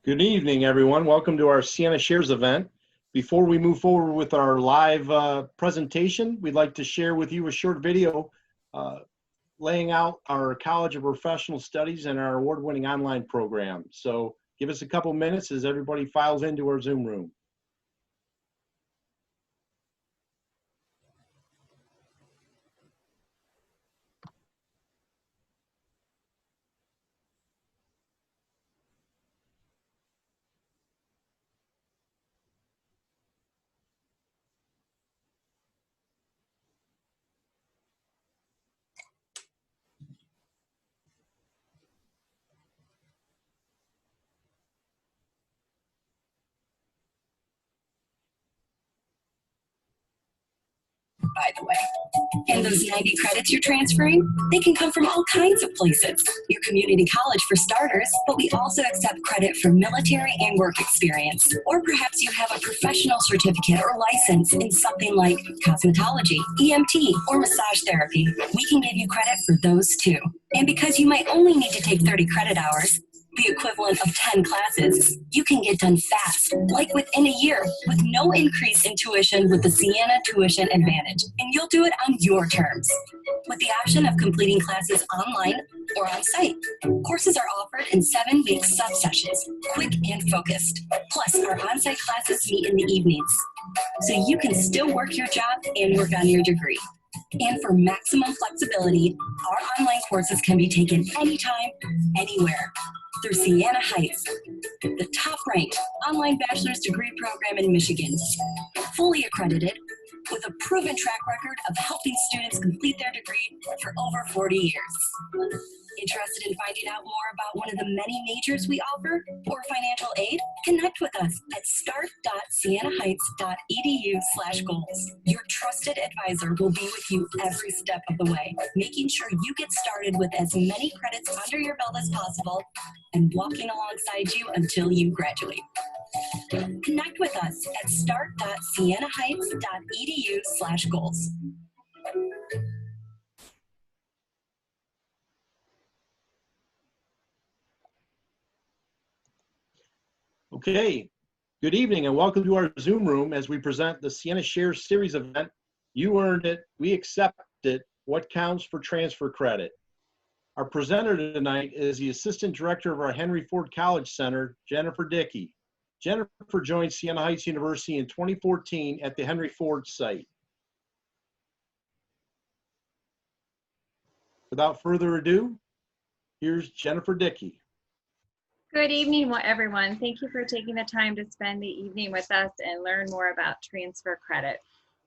Good evening, everyone. Welcome to our Siena Shares event. Before we move forward with our live presentation, we'd like to share with you a short video laying out our College of Professional Studies and our award-winning online program. So give us a couple minutes as everybody files into our Zoom room. By the way. And those 90 credits you're transferring, they can come from all kinds of places. Your community college for starters, but we also accept credit for military and work experience. Or perhaps you have a professional certificate or license in something like cosmetology, EMT, or massage therapy. We can give you credit for those too. And because you might only need to take 30 credit hours, the equivalent of 10 classes, you can get done fast, like within a year, with no increase in tuition with the Siena Tuition Advantage. And you'll do it on your terms, with the option of completing classes online or on site. Courses are offered in 7-week sub-sessions, quick and focused. Plus, our on-site classes meet in the evenings, so you can still work your job and work on your degree. And for maximum flexibility, our online courses can be taken anytime, anywhere, through Siena Heights, the top-ranked online bachelor's degree program in Michigan, fully accredited, with a proven track record of helping students complete their degree for over 40 years. Interested in finding out more about one of the many majors we offer or financial aid? Connect with us at start.sienaheights.edu/goals. Your trusted advisor will be with you every step of the way, making sure you get started with as many credits under your belt as possible and walking alongside you until you graduate. Connect with us at start.sienaheights.edu/goals. Okay, good evening and welcome to our Zoom room as we present the Siena Shares Series event. You earned it, we accept it, what counts for transfer credit. Our presenter tonight is the Assistant Director of our Henry Ford College Center, Jennifer Dickey. Jennifer joined Siena Heights University in 2014 at the Henry Ford site. Without further ado, here's Jennifer Dickey. Good evening, everyone. Thank you for taking the time to spend the evening with us and learn more about transfer credit.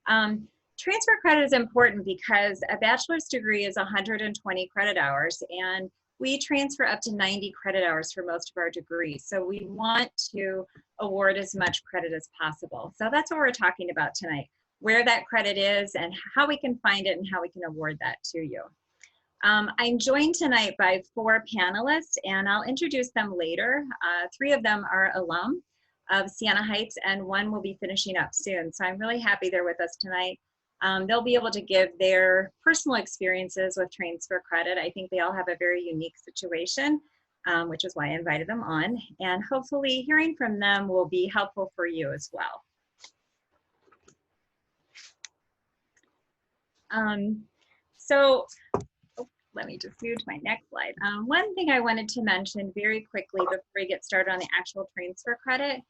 Transfer credit is important because a bachelor's degree is 120 credit hours, and we transfer up to 90 credit hours for most of our degrees. So we want to award as much credit as possible. So that's what we're talking about tonight, where that credit is and how we can find it and how we can award that to you. I'm joined tonight by 4 panelists, and I'll introduce them later. 3 of them are alum of Siena Heights, and 1 will be finishing up soon. So I'm really happy they're with us tonight. They'll be able to give their personal experiences with transfer credit. I think they all have a very unique situation, which is why I invited them on. And hopefully hearing from them will be helpful for you as well. Let me just move to my next slide. One thing I wanted to mention very quickly before we get started on the actual transfer credit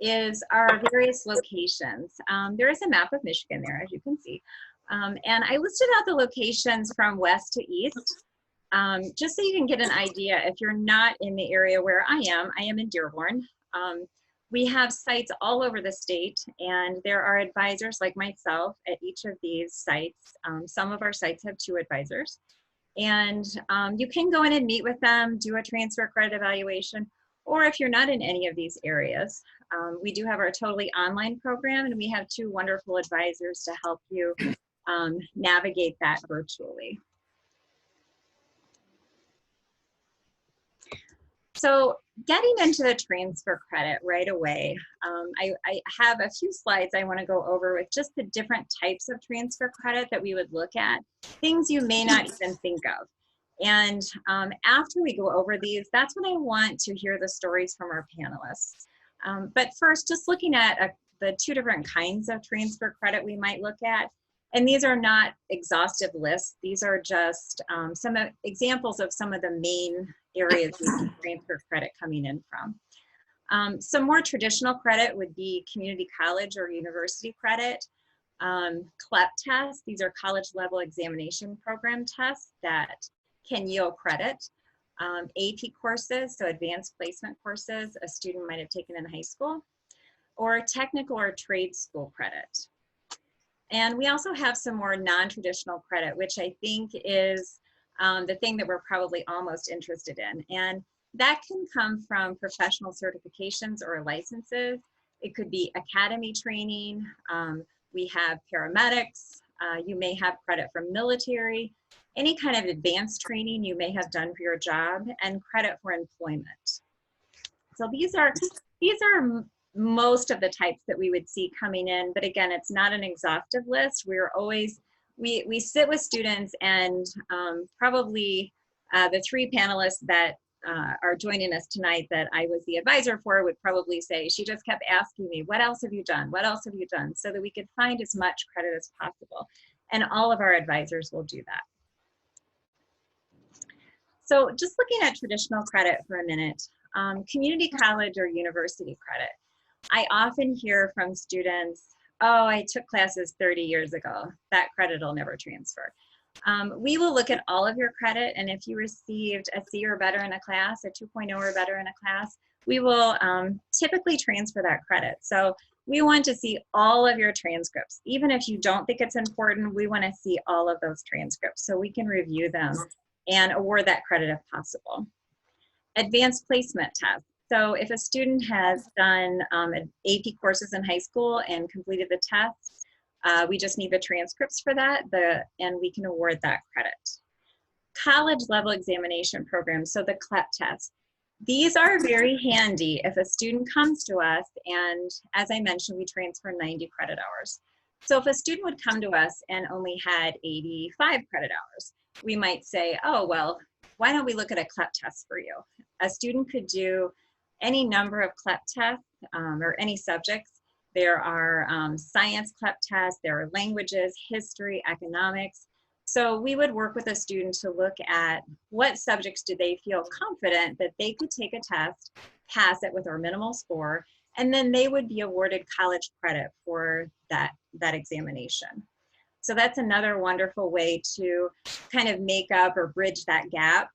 is our various locations. There is a map of Michigan there, as you can see. And I listed out the locations from west to east, just so you can get an idea. If you're not in the area where I am in Dearborn. We have sites all over the state, and there are advisors like myself at each of these sites. Some of our sites have 2 advisors. And you can go in and meet with them, do a transfer credit evaluation, or if you're not in any of these areas, we do have our totally online program, and we have 2 wonderful advisors to help you navigate that virtually. So getting into the transfer credit right away, I have a few slides I want to go over with just the different types of transfer credit that we would look at, things you may not even think of. And after we go over these, that's when I want to hear the stories from our panelists. But first, just looking at the two different kinds of transfer credit we might look at. And these are not exhaustive lists. These are just some examples of some of the main areas we see transfer credit coming in from. Some more traditional credit would be community college or university credit. CLEP tests, these are college level examination program tests that can yield credit. AP courses, so advanced placement courses a student might have taken in high school, or technical or trade school credit. And we also have some more non-traditional credit, which I think is the thing that we're probably all most interested in. And that can come from professional certifications or licenses. It could be academy training. We have paramedics. You may have credit from military, any kind of advanced training you may have done for your job, and credit for employment. So these are most of the types that we would see coming in, but again, it's not an exhaustive list. We're always, we sit with students, and probably the three panelists that are joining us tonight that I was the advisor for would probably say, she just kept asking me, what else have you done? What else have you done? So that we could find as much credit as possible. And all of our advisors will do that. So just looking at traditional credit for a minute, community college or university credit. I often hear from students, oh, I took classes 30 years ago. That credit will never transfer. We will look at all of your credit, and if you received a C or better in a class, a 2.0 or better in a class, we will typically transfer that credit. So we want to see all of your transcripts. Even if you don't think it's important, we want to see all of those transcripts so we can review them and award that credit if possible. Advanced placement tests. So if a student has done AP courses in high school and completed the tests, we just need the transcripts for that, and we can award that credit. College level examination programs, so the CLEP tests. These are very handy if a student comes to us, and as I mentioned, we transfer 90 credit hours. So if a student would come to us and only had 85 credit hours, we might say, oh, well, why don't we look at a CLEP test for you? A student could do any number of CLEP tests or any subjects. There are science CLEP tests, there are languages, history, economics. So we would work with a student to look at what subjects do they feel confident that they could take a test, pass it with our minimal score, and then they would be awarded college credit for that examination. So that's another wonderful way to kind of make up or bridge that gap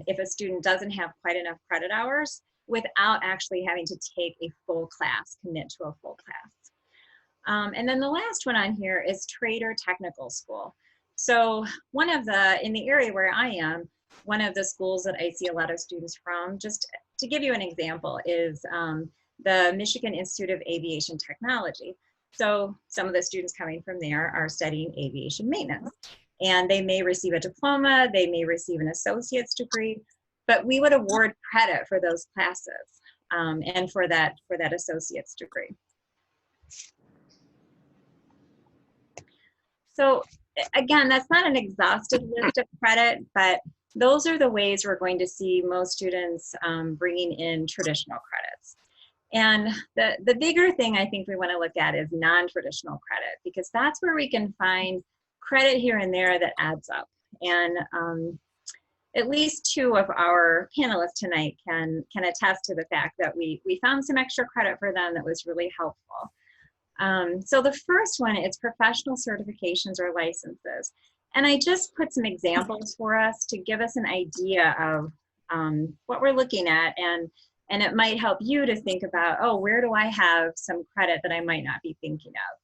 if a student doesn't have quite enough credit hours without actually having to take a full class, commit to a full class. And then the last one on here is trade or technical school. So in the area where I am, one of the schools that I see a lot of students from, just to give you an example, is the Michigan Institute of Aviation Technology. So some of the students coming from there are studying aviation maintenance, and they may receive a diploma, they may receive an associate's degree, but we would award credit for those classes and for that associate's degree. So again, that's not an exhaustive list of credit, but those are the ways we're going to see most students bringing in traditional credits. And the bigger thing I think we want to look at is non-traditional credit, because that's where we can find credit here and there that adds up. And at least two of our panelists tonight can attest to the fact that we found some extra credit for them that was really helpful. So the first one is professional certifications or licenses. And I just put some examples for us to give us an idea of what we're looking at, and it might help you to think about, oh, where do I have some credit that I might not be thinking of?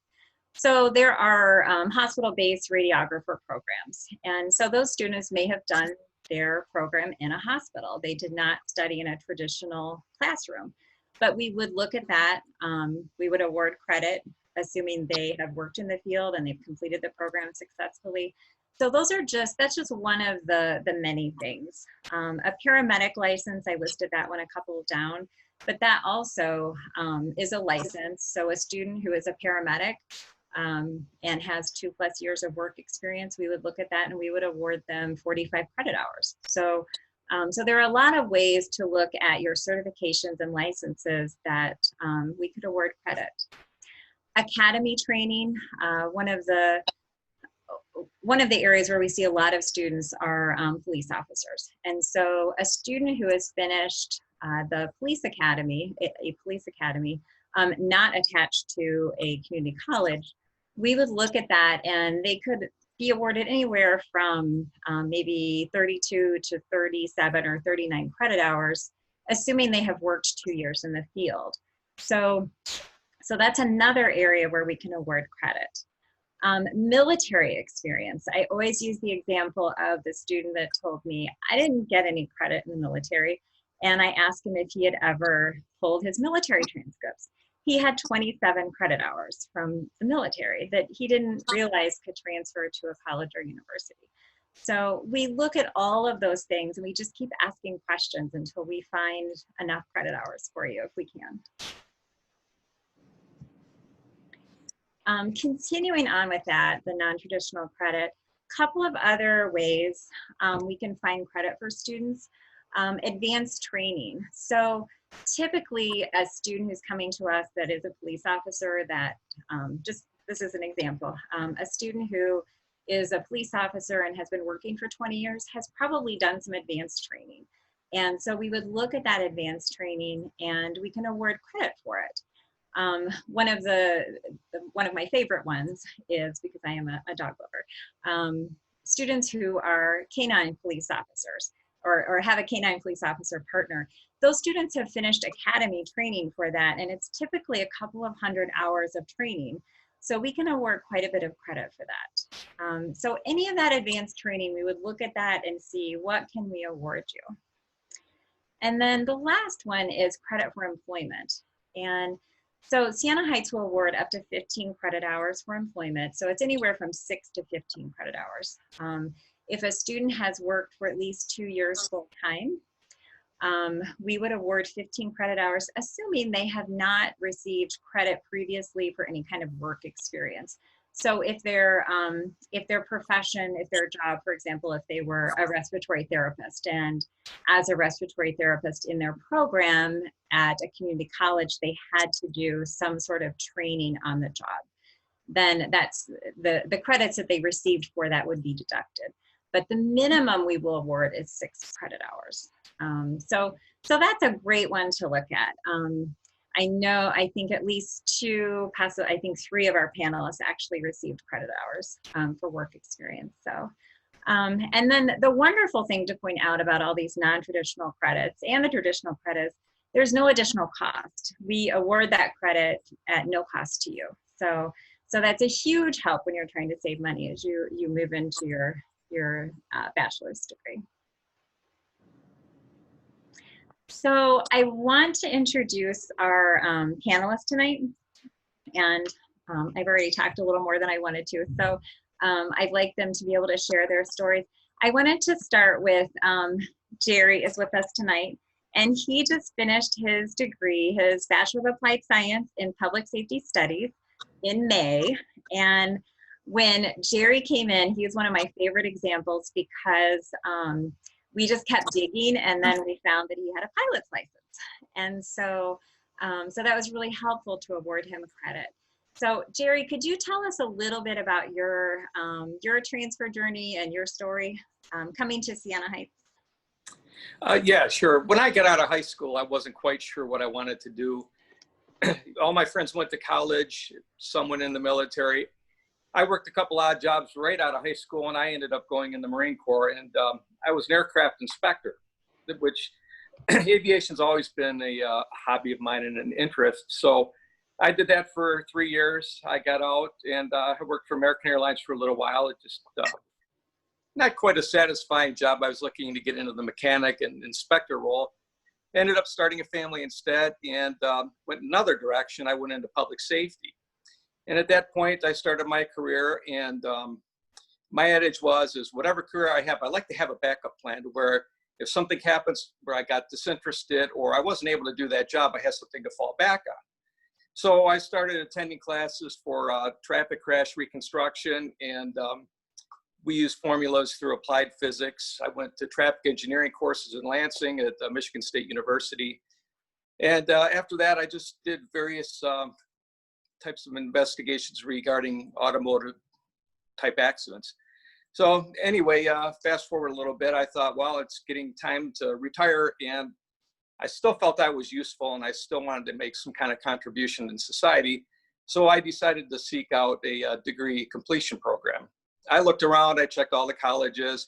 So there are hospital-based radiographer programs. And so those students may have done their program in a hospital. They did not study in a traditional classroom. But we would look at that. We would award credit, assuming they have worked in the field and they've completed the program successfully. So that's just one of the many things. A paramedic license, I listed that one a couple down, but that also is a license. So a student who is a paramedic and has 2+ years of work experience, we would look at that and we would award them 45 credit hours. So, so there are a lot of ways to look at your certifications and licenses that we could award credit. Academy training, one of the areas where we see a lot of students are police officers. And so a student who has finished the police academy, a police academy, not attached to a community college, we would look at that and they could be awarded anywhere from maybe 32 to 37 or 39 credit hours, assuming they have worked 2 years in the field. So that's another area where we can award credit. Military experience. I always use the example of the student that told me, I didn't get any credit in the military. And I asked him if he had ever pulled his military transcripts. He had 27 credit hours from the military that he didn't realize could transfer to a college or university. So we look at all of those things and we just keep asking questions until we find enough credit hours for you if we can. Continuing on with that, the non-traditional credit, couple of other ways we can find credit for students. Advanced training. So typically a student who's coming to us that is a police officer that, this is an example, a student who is a police officer and has been working for 20 years has probably done some advanced training. And so we would look at that advanced training and we can award credit for it. One of my favorite ones is, because I am a dog lover, students who are canine police officers or have a canine police officer partner. Those students have finished academy training for that, and it's typically a couple of 100 hours of training. So we can award quite a bit of credit for that. So any of that advanced training, we would look at that and see what can we award you. And then the last one is credit for employment. And so Siena Heights will award up to 15 credit hours for employment. So it's anywhere from 6 to 15 credit hours. If a student has worked for at least 2 years full time, we would award 15 credit hours, assuming they have not received credit previously for any kind of work experience. So if their profession, if their job, for example, if they were a respiratory therapist, and as a respiratory therapist in their program at a community college, they had to do some sort of training on the job, then that's the credits that they received for that would be deducted. But the minimum we will award is 6 credit hours. So that's a great one to look at. I think at least 2, possibly, I think 3 of our panelists actually received credit hours for work experience. So, and then the wonderful thing to point out about all these non-traditional credits and the traditional credits, there's no additional cost. We award that credit at no cost to you. So that's a huge help when you're trying to save money as you move into your bachelor's degree. So I want to introduce our panelists tonight, and I've already talked a little more than I wanted to, so I'd like them to be able to share their stories. I wanted to start with Jerry is with us tonight, and he just finished his degree, his Bachelor of Applied Science in Public Safety Studies in May. And when Jerry came in, he was one of my favorite examples because we just kept digging, and then we found that he had a pilot's license. And so that was really helpful to award him credit. So Jerry, could you tell us a little bit about your transfer journey and your story coming to Siena Heights? Yeah, sure. When I got out of high school, I wasn't quite sure what I wanted to do. All my friends went to college, some went in the military. I worked a couple odd jobs right out of high school, and I ended up going in the Marine Corps, and I was an aircraft inspector, which aviation's always been a hobby of mine and an interest. So I did that for 3 years. I got out, and I worked for American Airlines for a little while. It just not quite a satisfying job. I was looking to get into the mechanic and inspector role. Ended up starting a family instead, and went another direction. I went into public safety. And at that point, I started my career, and my adage is whatever career I have, I like to have a backup plan to where if something happens where I got disinterested or I wasn't able to do that job, I had something to fall back on. So I started attending classes for traffic crash reconstruction, and we used formulas through applied physics. I went to traffic engineering courses in Lansing at Michigan State University. And after that, I just did various types of investigations regarding automotive type accidents. So anyway, fast forward a little bit, I thought, well, it's getting time to retire, and I still felt I was useful and I still wanted to make some kind of contribution in society. So I decided to seek out a degree completion program. I looked around, I checked all the colleges,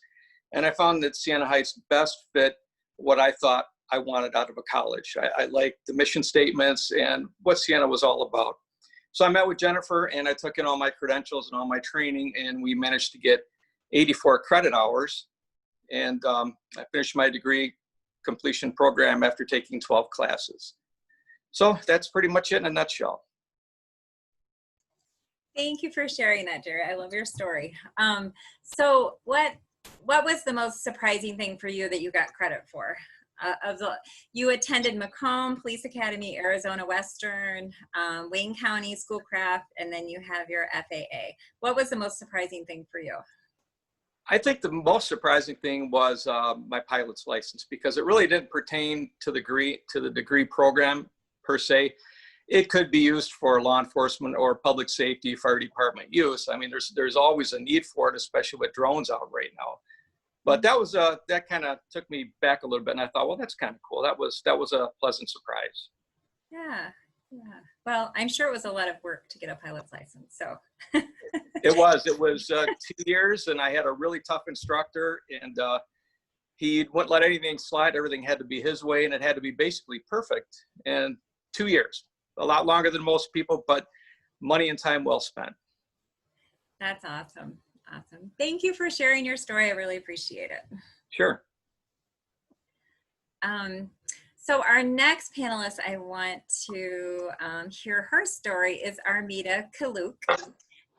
and I found that Siena Heights best fit what I thought I wanted out of a college. I liked the mission statements and what Siena was all about. So I met with Jennifer and I took in all my credentials and all my training, and we managed to get 84 credit hours. And I finished my degree completion program after taking 12 classes. So that's pretty much it in a nutshell. Thank you for sharing that, Jerry. I love your story. So what was the most surprising thing for you that you got credit for? You attended Macomb Police Academy, Arizona Western, Wayne County Schoolcraft, and then you have your FAA. What was the most surprising thing for you? I think the most surprising thing was my pilot's license, because it really didn't pertain to the degree program per se. It could be used for law enforcement or public safety, fire department use. I mean, there's always a need for it, especially with drones out right now. But that was that kind of took me back a little bit, and I thought, well, that's kind of cool. That was a pleasant surprise. Yeah. Well, I'm sure it was a lot of work to get a pilot's license. So It was 2 years, and I had a really tough instructor, and he wouldn't let anything slide. Everything had to be his way, and it had to be basically perfect. And 2 years, a lot longer than most people, but money and time well spent. That's awesome. Awesome. Thank you for sharing your story. I really appreciate it. Sure. So our next panelist I want to hear her story is Armida Kaluk.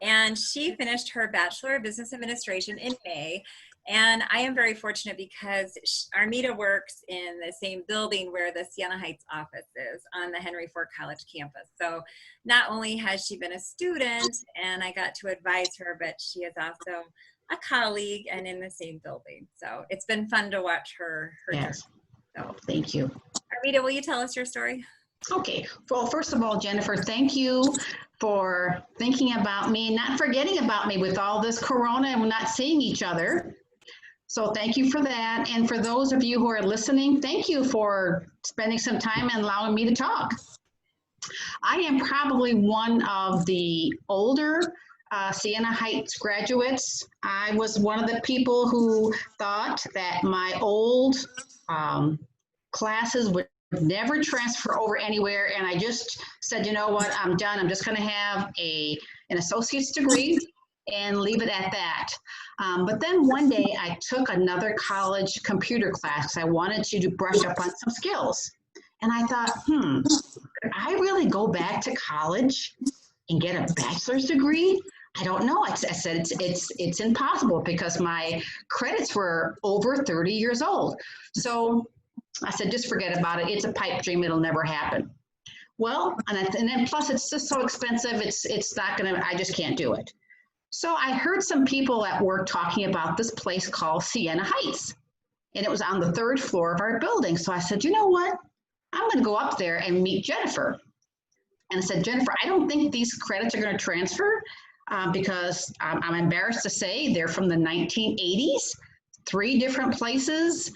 And she finished her Bachelor of Business Administration in May. And I am very fortunate because Armida works in the same building where the Siena Heights office is on the Henry Ford College campus. So not only has she been a student and I got to advise her, but she is also a colleague and in the same building. So it's been fun to watch her Yes. journey. So, Thank you. Armida, will you tell us your story? Okay. Well, first of all, Jennifer, thank you for thinking about me, not forgetting about me with all this corona and we're not seeing each other. So thank you for that. And for those of you who are listening, thank you for spending some time and allowing me to talk. I am probably one of the older Siena Heights graduates. I was one of the people who thought that my old classes would never transfer over anywhere. And I just said, you know what, I'm done. I'm just going to have an associate's degree and leave it at that. But then one day I took another college computer class. I wanted to brush up on some skills. And I thought, could I really go back to college and get a bachelor's degree? I don't know. I said it's impossible because my credits were over 30 years old. So I said, just forget about it. It's a pipe dream. It'll never happen. Well, and then plus it's just so expensive. It's not going to, I just can't do it. So I heard some people at work talking about this place called Siena Heights, and it was on the 3rd floor of our building. So I said, you know what? I'm going to go up there and meet Jennifer. And I said, Jennifer, I don't think these credits are going to transfer because I'm embarrassed to say they're from the 1980s, 3 different places.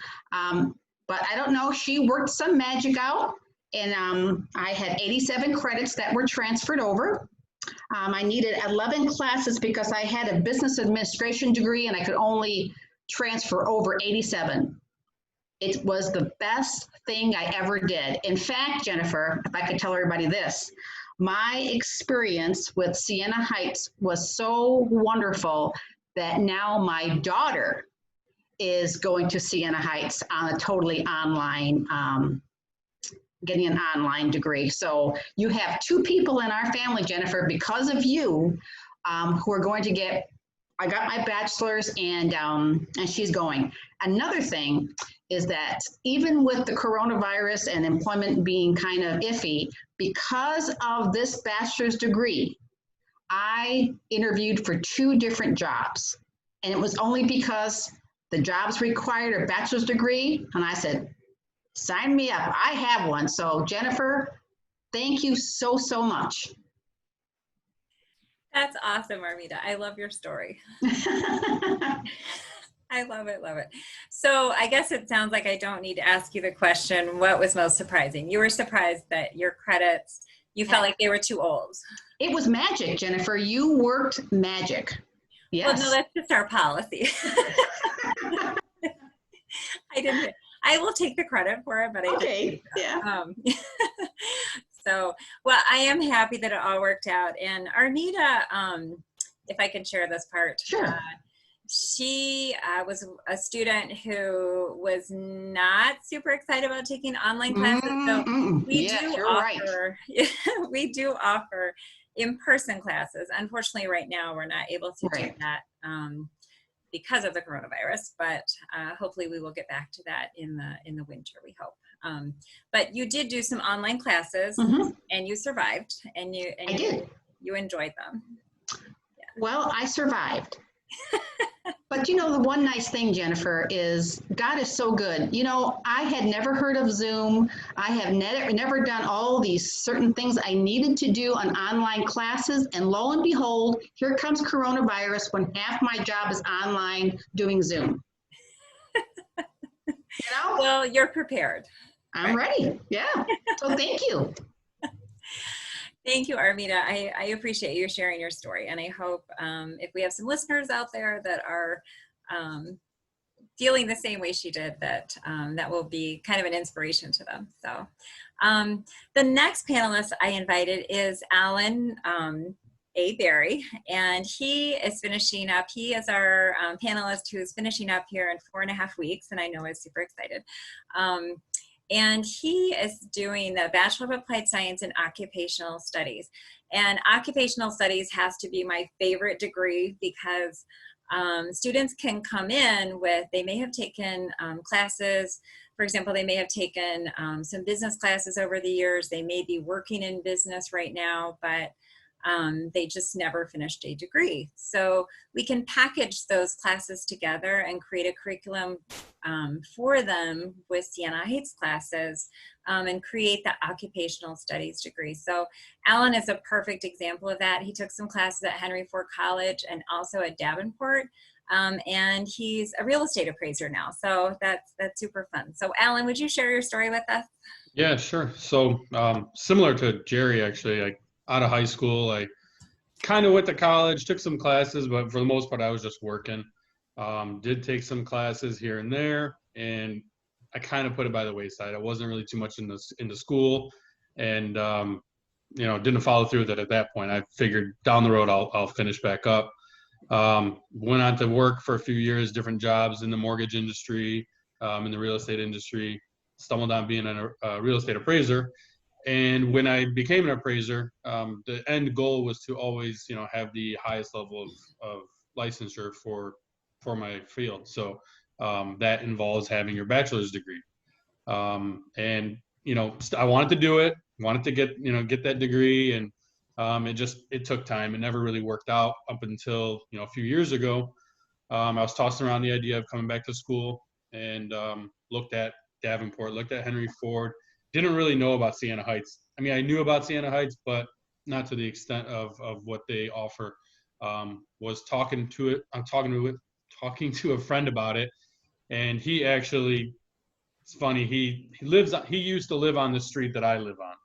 But I don't know, she worked some magic out, and I had 87 credits that were transferred over. I needed 11 classes because I had a business administration degree and I could only transfer over 87. It was the best thing I ever did. In fact, Jennifer, if I could tell everybody this, my experience with Siena Heights was so wonderful that now my daughter is going to Siena Heights on a totally online, getting an online degree. So you have 2 people in our family, Jennifer, because of you, who are going to get I got my bachelor's, and she's going. Another thing is that even with the coronavirus and employment being kind of iffy, because of this bachelor's degree, I interviewed for 2 different jobs. And it was only because the jobs required a bachelor's degree. And I said, sign me up. I have one. So Jennifer, thank you so, so much. That's awesome, Armida. I love your story. I love it, love it. So I guess it sounds like I don't need to ask you the question, what was most surprising? You were surprised that your credits, you felt like they were too old. It was magic, Jennifer. You worked magic. Yes. Well, no, that's just our policy. I will take the credit for it, but I okay. Yeah. So, well, I am happy that it all worked out. And Armida, if I can share this part, sure. She was a student who was not super excited about taking online classes. So we do offer in-person classes. Unfortunately, right now we're not able to do that because of the coronavirus. But hopefully, we will get back to that in the winter. We hope. But you did do some online classes, and you survived, and you enjoyed them. Yeah. Well, I survived. But you know, the one nice thing, Jennifer, is God is so good. You know, I had never heard of Zoom. I have never done all these certain things I needed to do on online classes. And lo and behold, here comes coronavirus when half my job is online doing Zoom. You know? Well, you're prepared. I'm ready. Yeah. So thank you. Thank you, Armida. I appreciate you sharing your story. And I hope if we have some listeners out there that are feeling the same way she did, that that will be kind of an inspiration to them. So the next panelist I invited is Alan A. Berry, and he is finishing up. He is our panelist who is finishing up here in 4.5 weeks, and I know is super excited. And he is doing the Bachelor of Applied Science in Occupational Studies. And Occupational Studies has to be my favorite degree because students can come in with, they may have taken classes. For example, they may have taken some business classes over the years. They may be working in business right now, but they just never finished a degree. So we can package those classes together and create a curriculum for them with Siena Heights classes and create the occupational studies degree. So Alan is a perfect example of that. He took some classes at Henry Ford College and also at Davenport. And he's a real estate appraiser now. So that's super fun. So Alan, would you share your story with us? Yeah, sure. So similar to Jerry, actually, out of high school, I kind of went to college, took some classes, but for the most part, I was just working. Did take some classes here and there, and I kind of put it by the wayside. I wasn't really too much into school, and didn't follow through with it at that point. I figured down the road I'll finish back up. Went on to work for a few years, different jobs in the mortgage industry, in the real estate industry. Stumbled on being a real estate appraiser. And when I became an appraiser, the end goal was to always, have the highest level of licensure for my field. So that involves having your bachelor's degree. And I wanted to do it, wanted to get that degree, and it took time. It never really worked out up until a few years ago. I was tossing around the idea of coming back to school, and looked at Davenport, looked at Henry Ford. Didn't really know about Siena Heights. I mean, I knew about Siena Heights, but not to the extent of what they offer. Was talking to a friend about it, and he actually, it's funny, he used to live on the street that I live on,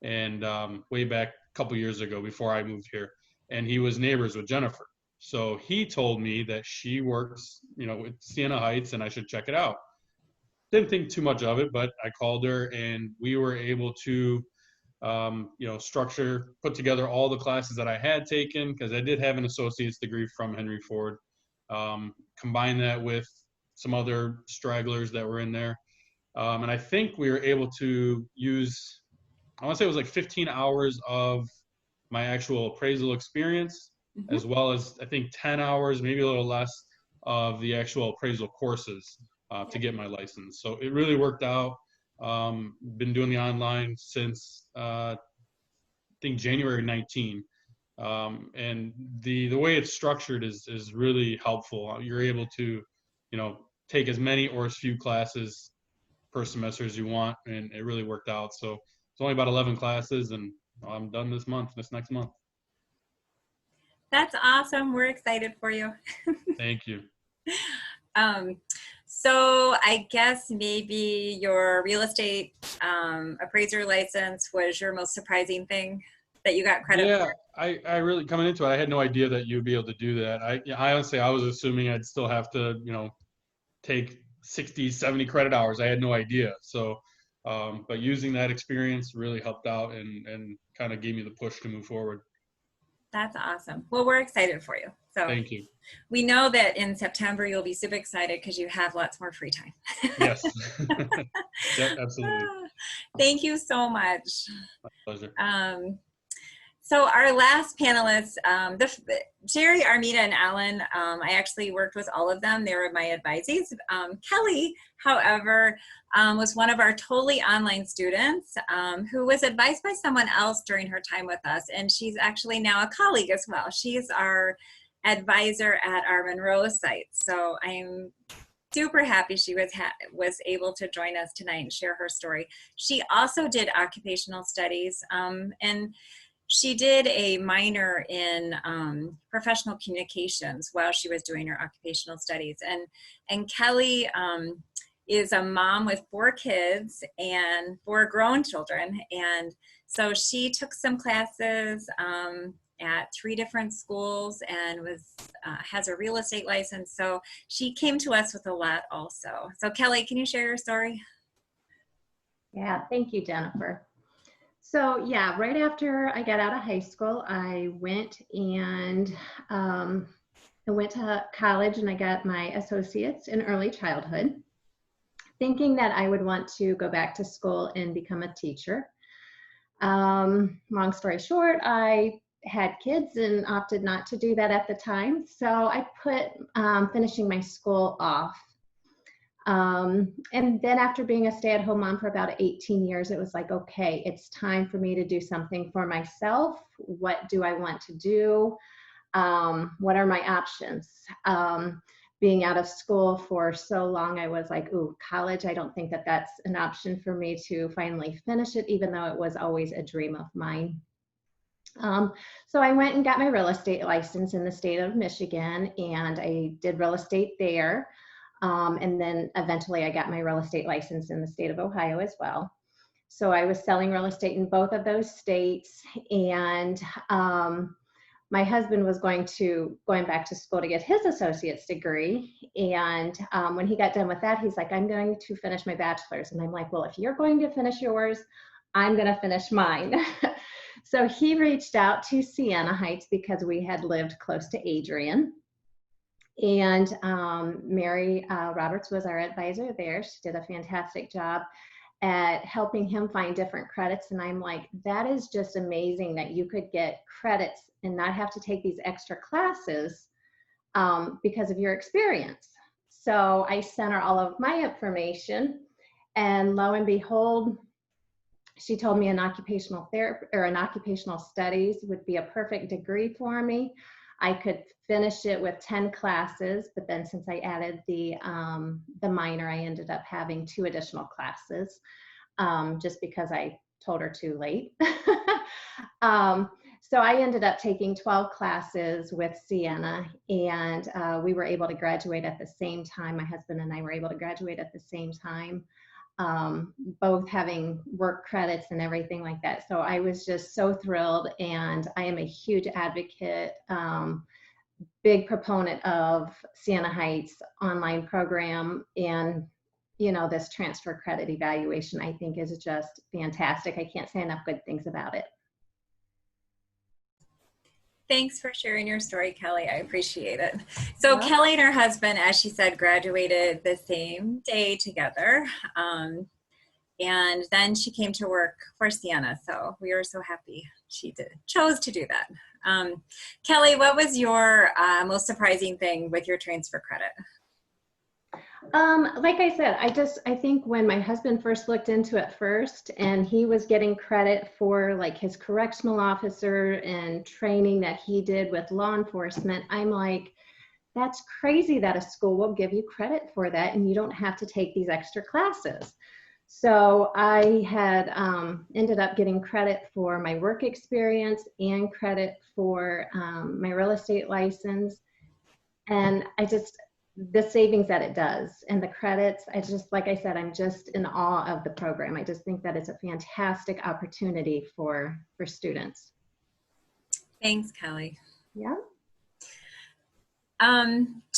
and way back a couple years ago before I moved here, and he was neighbors with Jennifer. So he told me that she works, with Siena Heights, and I should check it out. Didn't think too much of it, but I called her, and we were able to, put together all the classes that I had taken, because I did have an associate's degree from Henry Ford. Combine that with some other stragglers that were in there. And I think we were able to use, I want to say it was like 15 hours of my actual appraisal experience, as well as I think 10 hours, maybe a little less, of the actual appraisal courses to get my license. So it really worked out. Been doing the online since I think January 19. And the way it's structured is really helpful. You're able to, take as many or as few classes per semester as you want, and it really worked out. So it's only about 11 classes, and I'm done this next month. That's awesome. We're excited for you. Thank you. So I guess maybe your real estate appraiser license was your most surprising thing that you got credit for? I really, coming into it, I had no idea that you'd be able to do that. I honestly, I was assuming I'd still have to, take 60, 70 credit hours. I had no idea. So, but using that experience really helped out and kind of gave me the push to move forward. That's awesome. Well, we're excited for you. So thank you. We know that in September you'll be super excited because you have lots more free time. Yes. Yeah, absolutely. Thank you so much. My pleasure. So our last panelists, Jerry, Armida, and Alan, I actually worked with all of them. They were my advisees. Kelly, however, was one of our totally online students who was advised by someone else during her time with us, and she's actually now a colleague as well. She's our advisor at our Monroe site. So I'm super happy she was able to join us tonight and share her story. She also did occupational studies, and she did a minor in professional communications while she was doing her occupational studies. And Kelly is a mom with 4 kids and 4 grown children. And so she took some classes at 3 different schools and has a real estate license. So she came to us with a lot also. So Kelly, can you share your story? Yeah, thank you, Jennifer. So yeah, right after I got out of high school, I went to college and I got my associates in early childhood, thinking that I would want to go back to school and become a teacher. Long story short, I had kids and opted not to do that at the time. So I put finishing my school off. And then after being a stay-at-home mom for about 18 years, it was like, okay, it's time for me to do something for myself. What do I want to do? What are my options? Being out of school for so long, I was like, ooh, college, I don't think that that's an option for me to finally finish it, even though it was always a dream of mine. So I went and got my real estate license in the state of Michigan, and I did real estate there. And then eventually I got my real estate license in the state of Ohio as well. So I was selling real estate in both of those states, and my husband was going back to school to get his associate's degree. And when he got done with that, he's like, I'm going to finish my bachelor's. And I'm like, well, if you're going to finish yours, I'm going to finish mine. So he reached out to Siena Heights because we had lived close to Adrian. And Mary Roberts was our advisor there. She did a fantastic job at helping him find different credits. And I'm like, that is just amazing that you could get credits and not have to take these extra classes because of your experience. So I sent her all of my information, and lo and behold, she told me an occupational therapy or an occupational studies would be a perfect degree for me. I could finish it with 10 classes, but then since I added the minor, I ended up having 2 additional classes just because I told her too late. So I ended up taking 12 classes with Siena, and we were able to graduate at the same time. My husband and I were able to graduate at the same time, both having work credits and everything like that. So I was just so thrilled, and I am a huge advocate, big proponent of Siena Heights online program. And, you know, this transfer credit evaluation, I think, is just fantastic. I can't say enough good things about it. Thanks for sharing your story, Kelly. I appreciate it. So Kelly and her husband, as she said, graduated the same day together. And then she came to work for Siena. So we were so happy she chose to do that. Kelly, what was your most surprising thing with your transfer credit? Like I said, I think when my husband first looked into it first, and he was getting credit for like his correctional officer and training that he did with law enforcement, I'm like, that's crazy that a school will give you credit for that and you don't have to take these extra classes. So I had ended up getting credit for my work experience and credit for my real estate license. And the savings that it does and the credits, like I said, I'm just in awe of the program. I just think that it's a fantastic opportunity for students. Thanks, Kelly. Yeah.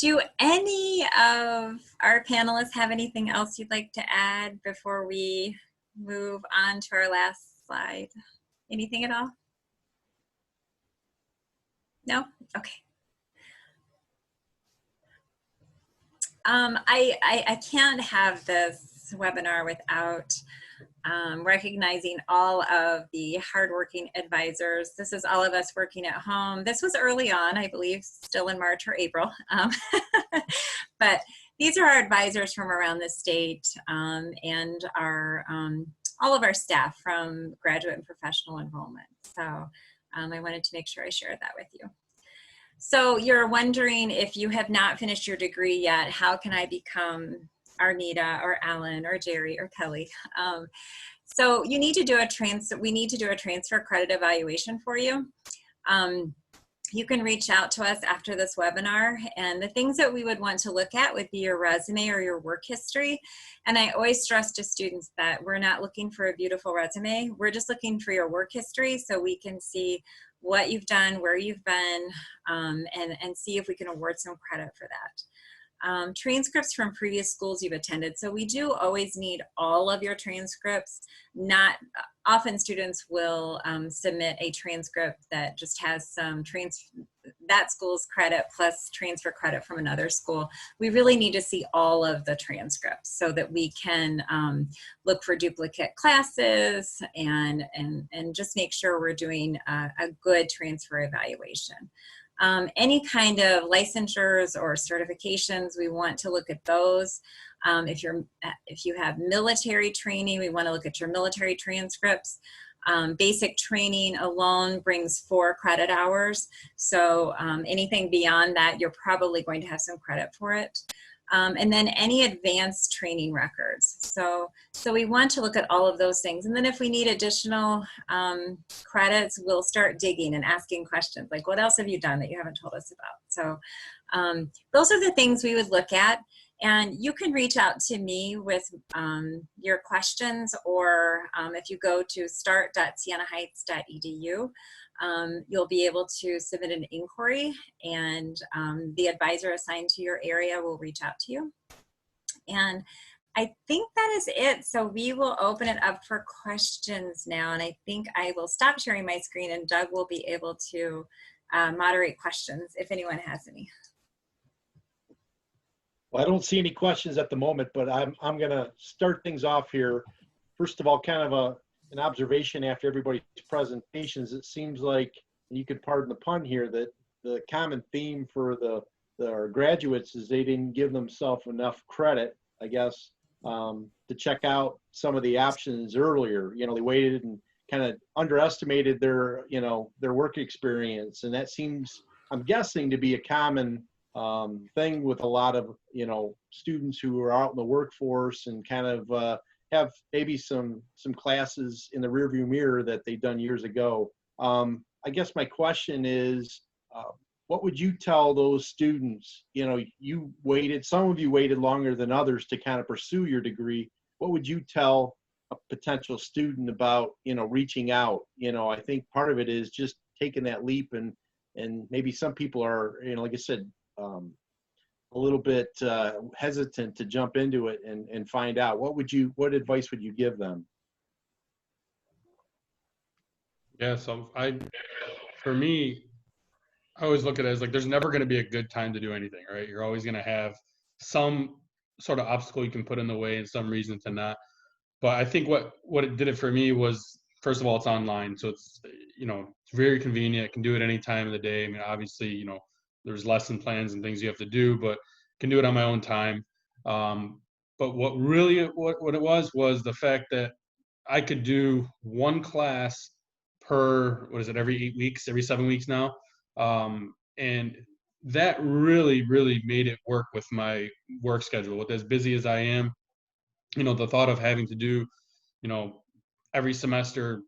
Do any of our panelists have anything else you'd like to add before we move on to our last slide? Anything at all? No? Okay. I can't have this webinar without recognizing all of the hardworking advisors. This is all of us working at home. This was early on, I believe, still in March or April. But these are our advisors from around the state and our all of our staff from graduate and professional enrollment. So I wanted to make sure I shared that with you. So you're wondering, if you have not finished your degree yet, how can I become Armida or Alan or Jerry or Kelly? So you need to do we need to do a transfer credit evaluation for you. You can reach out to us after this webinar, and the things that we would want to look at would be your resume or your work history. And I always stress to students that we're not looking for a beautiful resume. We're just looking for your work history so we can see what you've done, where you've been, and see if we can award some credit for that. Transcripts from previous schools you've attended. So we do always need all of your transcripts. Not often students will submit a transcript that just has some that school's credit plus transfer credit from another school. We really need to see all of the transcripts so that we can look for duplicate classes and just make sure we're doing a good transfer evaluation. Any kind of licensures or certifications, we want to look at those. If you have military training, we want to look at your military transcripts. Basic training alone brings 4 credit hours. So anything beyond that, you're probably going to have some credit for it. And then any advanced training records. So we want to look at all of those things. And then if we need additional credits, we'll start digging and asking questions like, what else have you done that you haven't told us about? So those are the things we would look at. And you can reach out to me with your questions, or if you go to start.sienaheights.edu, you'll be able to submit an inquiry, and the advisor assigned to your area will reach out to you. And I think that is it. So we will open it up for questions now. And I think I will stop sharing my screen, and Doug will be able to moderate questions if anyone has any. Well, I don't see any questions at the moment, but I'm going to start things off here. First of all, kind of an observation after everybody's presentations. It seems like, and you could pardon the pun here, that the common theme for our graduates is they didn't give themselves enough credit, I guess, to check out some of the options earlier. You know, they waited and kind of underestimated their work experience, and that seems, I'm guessing, to be a common thing with a lot of students who are out in the workforce and kind of have maybe some classes in the rearview mirror that they've done years ago. I guess my question is, what would you tell those students? You waited, some of you waited longer than others to kind of pursue your degree. What would you tell a potential student about reaching out? I think part of it is just taking that leap, and maybe some people are, like I said, a little bit hesitant to jump into it and find out. What advice would you give them? Yeah, so for me, I always look at it as like, there's never going to be a good time to do anything, right? You're always going to have some sort of obstacle you can put in the way and some reason to not. But I think what it did it for me was, first of all, it's online. So it's, very convenient. I can do it any time of the day. I mean, obviously, you know, there's lesson plans and things you have to do, but can do it on my own time. But what it was the fact that I could do one class per, what is it, every 8 weeks, every 7 weeks now. And that really, really made it work with my work schedule. With as busy as I am, you know, the thought of having to do, you know, every semester,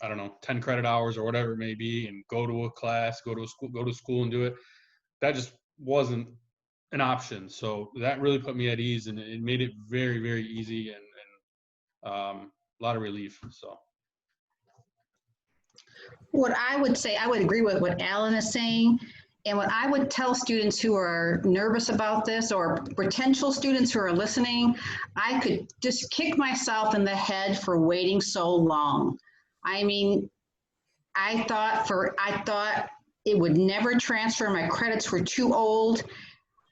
I don't know, 10 credit hours or whatever it may be, and go to a class, go to school and do it, that just wasn't an option. So that really put me at ease, and it made it very, very easy, and a lot of relief. So What I would say, I would agree with what Alan is saying. And what I would tell students who are nervous about this, or potential students who are listening, I could just kick myself in the head for waiting so long. I mean, I thought it would never transfer. My credits were too old.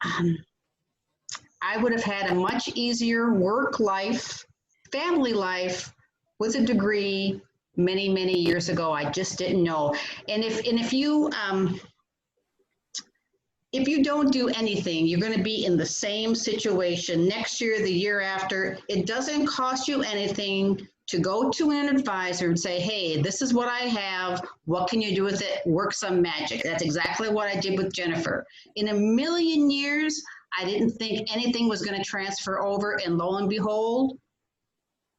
I would have had a much easier work life, family life with a degree many, many years ago. I just didn't know. And if you don't do anything, you're going to be in the same situation next year, the year after. It doesn't cost you anything to go to an advisor and say, hey, this is what I have. What can you do with it? Work some magic. That's exactly what I did with Jennifer. In a million years, I didn't think anything was going to transfer over, and lo and behold,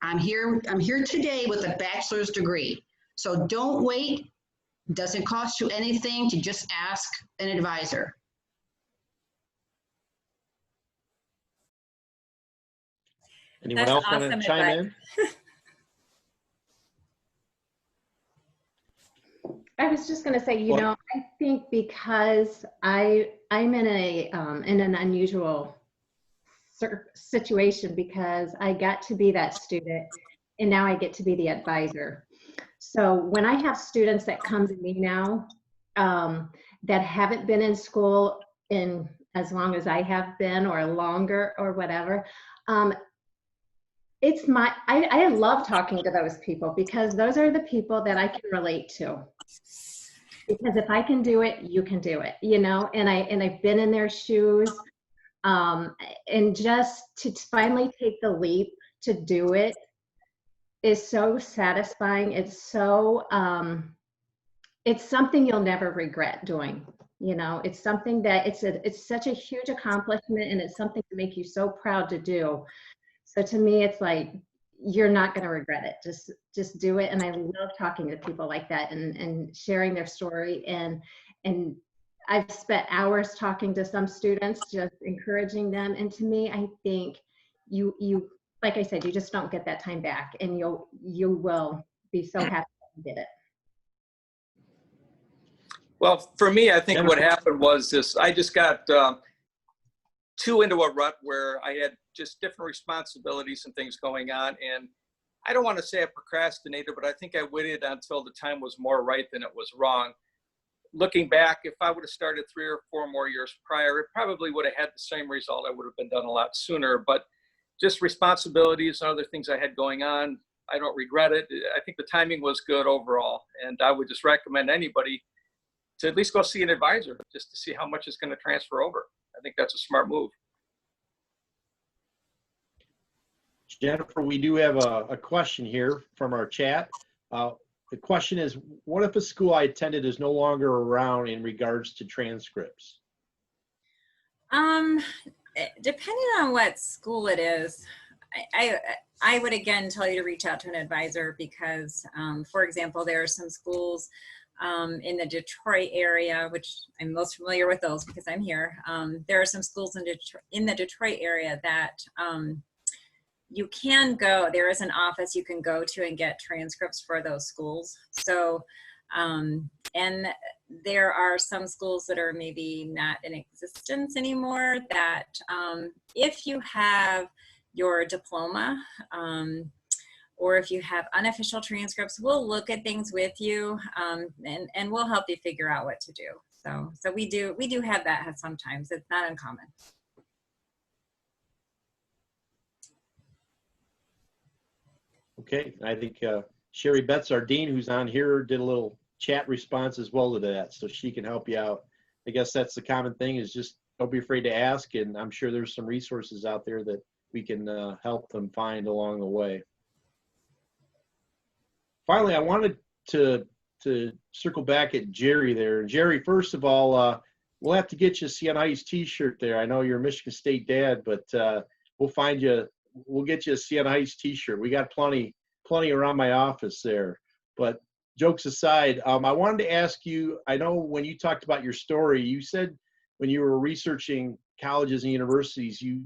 I'm here today with a bachelor's degree. So don't wait. It doesn't cost you anything to just ask an advisor. Anyone That's else awesome want to chime advice. in? I was just going to say, you Well- know, I think because I'm in an unusual situation, because I got to be that student and now I get to be the advisor. So when I have students that come to me now that haven't been in school in as long as I have been, or longer, or whatever, I love talking to those people, because those are the people that I can relate to. Because if I can do it, you can do it, you know, and I've been in their shoes, and just to finally take the leap to do it is so satisfying. It's so, it's something you'll never regret doing. You know, it's something that it's such a huge accomplishment, and it's something to make you so proud to do. So to me, it's like, you're not going to regret it. Just do it. And I love talking to people like that, and sharing their story. And I've spent hours talking to some students, just encouraging them. And to me, I think you, like I said, you just don't get that time back, and you will be so happy that you did it. Well, for me, I think what happened was this: I just got too into a rut where I had just different responsibilities and things going on. And I don't want to say I procrastinated, but I think I waited until the time was more right than it was wrong. Looking back, if I would have started 3 or 4 more years prior, it probably would have had the same result. I would have been done a lot sooner. But just responsibilities and other things I had going on, I don't regret it. I think the timing was good overall. And I would just recommend anybody to at least go see an advisor, just to see how much is going to transfer over. I think that's a smart move. Jennifer, we do have a question here from our chat. The question is, what if a school I attended is no longer around in regards to transcripts? Depending on what school it is, I would again tell you to reach out to an advisor, because, for example, there are some schools in the Detroit area, which I'm most familiar with those because I'm here. There are some schools in the Detroit area that you can go, there is an office you can go to and get transcripts for those schools. So, and there are some schools that are maybe not in existence anymore that if you have your diploma, or if you have unofficial transcripts, we'll look at things with you, and we'll help you figure out what to do. So we do have that sometimes. It's not uncommon. Okay, I think Sherry Betts, our dean, who's on here, did a little chat response as well to that, so she can help you out. I guess that's the common thing, is just don't be afraid to ask, and I'm sure there's some resources out there that we can help them find along the way. Finally, I wanted to circle back at Jerry there. Jerry, first of all, we'll have to get you a Siena Heights t-shirt there. I know you're a Michigan State dad, but we'll get you a Siena Heights t-shirt. We got plenty around my office there. But jokes aside, I wanted to ask you, I know when you talked about your story, you said when you were researching colleges and universities, you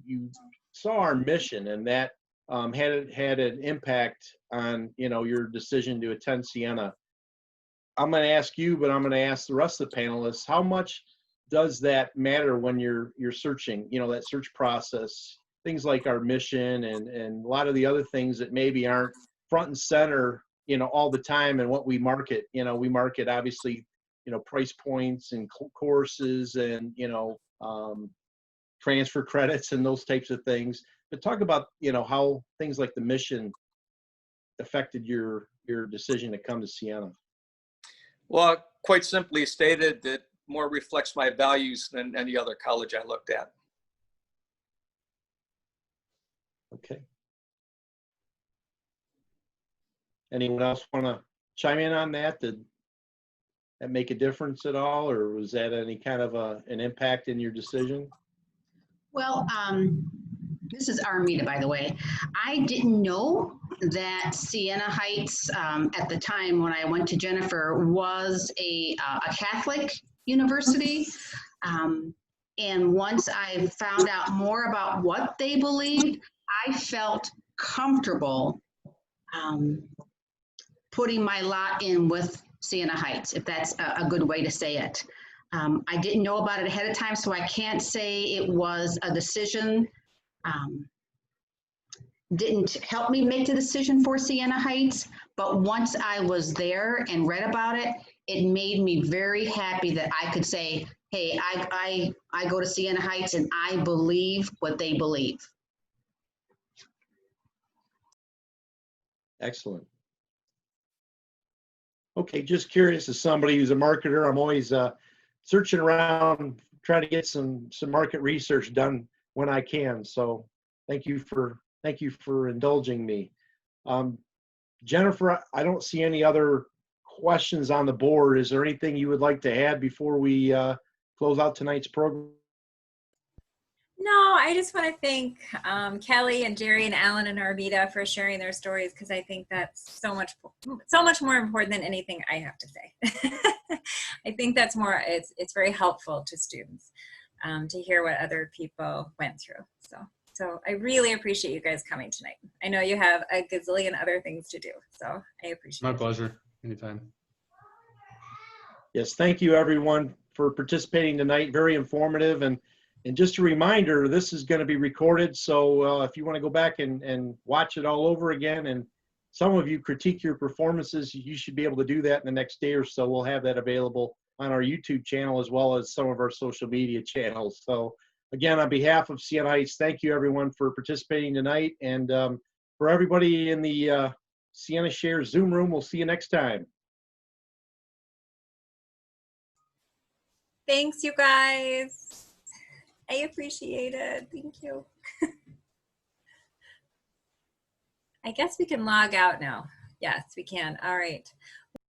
saw our mission, and that had an impact on, you know, your decision to attend Siena. I'm going to ask you, but I'm going to ask the rest of the panelists, how much does that matter when you're searching, you know, that search process, things like our mission and a lot of the other things that maybe aren't front and center, you know, all the time, and what we market. You know, we market obviously, you know, price points and courses and, you know, transfer credits and those types of things. But talk about, you know, how things like the mission affected your decision to come to Siena. Well, quite simply stated, it more reflects my values than any other college I looked at. Okay. Anyone else want to chime in on that? Did that make a difference at all, or was that any kind of an impact in your decision? Well, this is Armida, by the way. I didn't know that Siena Heights, at the time when I went to Jennifer, was a Catholic university. And once I found out more about what they believed, I felt comfortable putting my lot in with Siena Heights, if that's a good way to say it. I didn't know about it ahead of time, so I can't say it was a decision. Didn't help me make the decision for Siena Heights, but once I was there and read about it, it made me very happy that I could say, hey, I go to Siena Heights and I believe what they believe. Excellent. Okay, just curious, as somebody who's a marketer, I'm always searching around, trying to get some market research done when I can. So thank you for indulging me. Jennifer, I don't see any other questions on the board. Is there anything you would like to add before we close out tonight's program? No, I just want to thank Kelly and Jerry and Alan and Armida for sharing their stories, because I think that's so much more important than anything I have to say. I think that's more, it's very helpful to students to hear what other people went through. So I really appreciate you guys coming tonight. I know you have a gazillion other things to do, so I appreciate it. My pleasure. Anytime. Yes, thank you everyone for participating tonight. Very informative. And just a reminder, this is going to be recorded. So if you want to go back and watch it all over again, and some of you critique your performances, you should be able to do that in the next day or so. We'll have that available on our YouTube channel as well as some of our social media channels. So again, on behalf of Siena Heights, thank you everyone for participating tonight. And for everybody in the Siena Shares Zoom room, we'll see you next time. Thanks, you guys. I appreciate it. Thank you. I guess we can log out now. Yes, we can. All right.